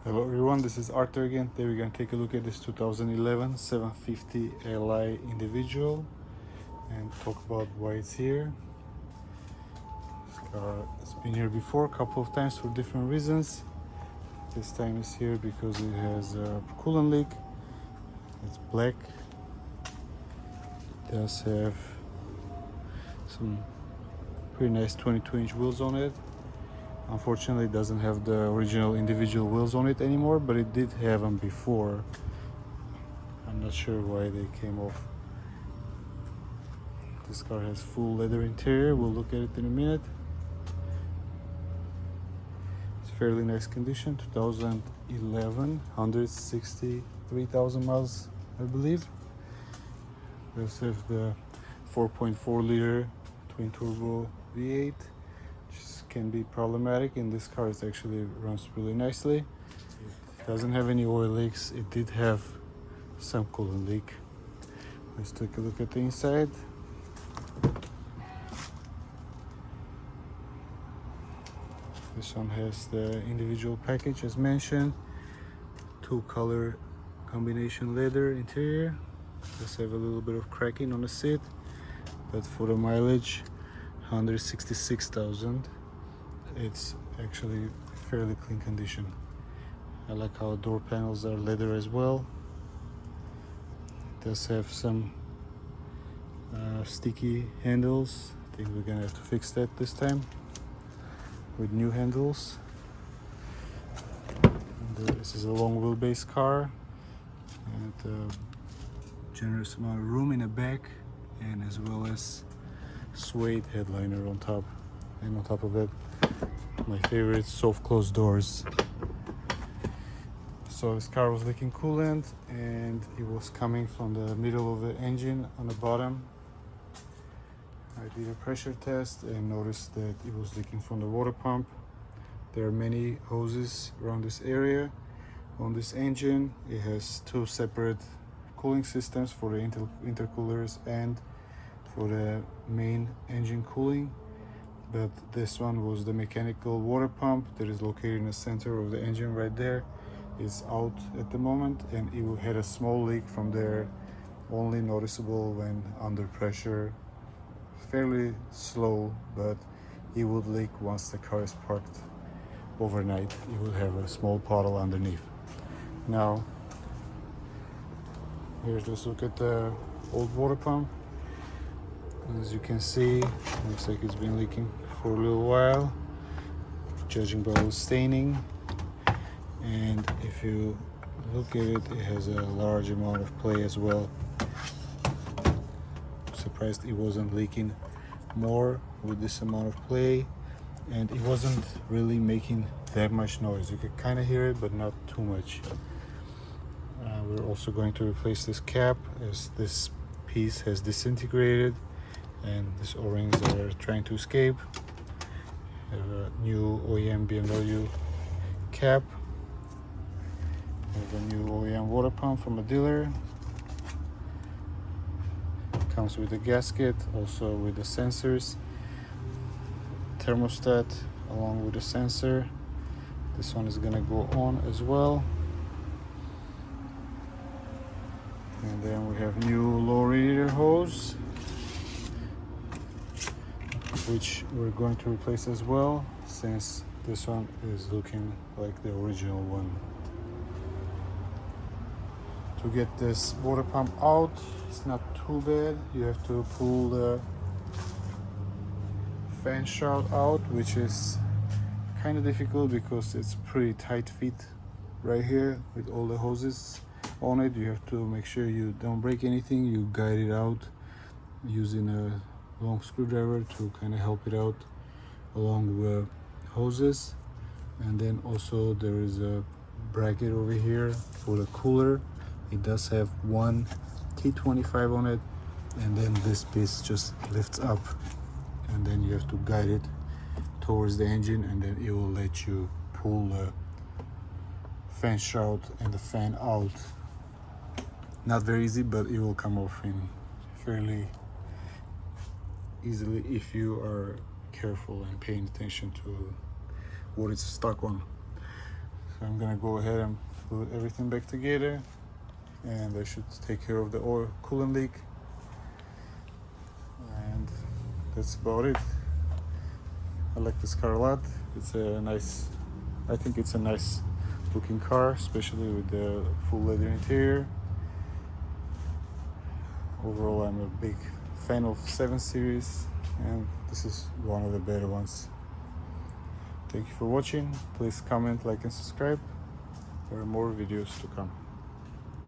Hello everyone, this is Arthur again. Today we're going to take a look at this 2011 750 Li individual and talk about why it's here. This car has been here before a couple of times for different reasons. This time it's here because it has a coolant leak. It's black. It does have some pretty nice 22-inch wheels on it. Unfortunately, it doesn't have the original individual wheels on it anymore, but it did have them before. I'm not sure why they came off. This car has full leather interior. We'll look at it in a minute. It's fairly nice condition. 2011, 163,000 miles, I believe. We also have the 4.4 liter twin turbo V8. Can be problematic. In this car it actually runs really nicely. It doesn't have any oil leaks. It did have some coolant leak. Let's take a look at the inside. This one has the individual package as mentioned, 2-color combination leather interior. Does have a little bit of cracking on the seat, but for the mileage 166,000. It's actually fairly clean condition. I like how door panels are leather as well. It does have some sticky handles. I think we're gonna have to fix that this time with new handles. And, this is a long wheelbase car and a generous amount of room in the back, and as well as suede headliner on top. And on top of that, my favorite soft closed doors. So this car was leaking coolant and it was coming from the middle of the engine on the bottom. I did a pressure test and noticed that it was leaking from the water pump. There are many hoses around this area. On this engine it has 2 separate cooling systems for the intercoolers and for the main engine cooling. But this one was the mechanical water pump that is located in the center of the engine right there. It's out at the moment, and it had a small leak from there, only noticeable when under pressure. Fairly slow, but it would leak once the car is parked overnight. It would have a small puddle underneath. Now, here's just look at the old water pump. As you can see, looks like it's been leaking for a little while, judging by the staining. And if you look at it, it has a large amount of play as well. I'm surprised it wasn't leaking more with this amount of play, and it wasn't really making that much noise. You could kind of hear it, but not too much. We're also going to replace this cap, as this piece has disintegrated and these O-rings are trying to escape. We have a new OEM BMW cap. We have a new OEM water pump from a dealer. Comes with a gasket, also with the sensors, thermostat along with the sensor. This one is gonna go on as well. And then we have new low radiator hose, which we're going to replace as well, since this one is looking like the original one. To get this water pump out, it's not too bad. You have to pull the fan shroud out, which is kind of difficult because it's pretty tight fit right here with all the hoses on it. You have to make sure you don't break anything. You guide it out using a long screwdriver to kind of help it out along the hoses. And then also there is a bracket over here for the cooler. It does have one T25 on it, and then this piece just lifts up, and then you have to guide it towards the engine, and then it will let you pull the fan shroud and the fan out. Not very easy, but it will come off in fairly easily if you are careful and paying attention to what it's stuck on. So I'm gonna go ahead and put everything back together, and I should take care of the oil coolant leak, and that's about it. I like this car a lot. It's a nice, I think it's a nice looking car, especially with the full leather interior. Overall, I'm a big fan of 7 Series, and this is one of the better ones. Thank you for watching. Please comment, like, and subscribe. There are more videos to come.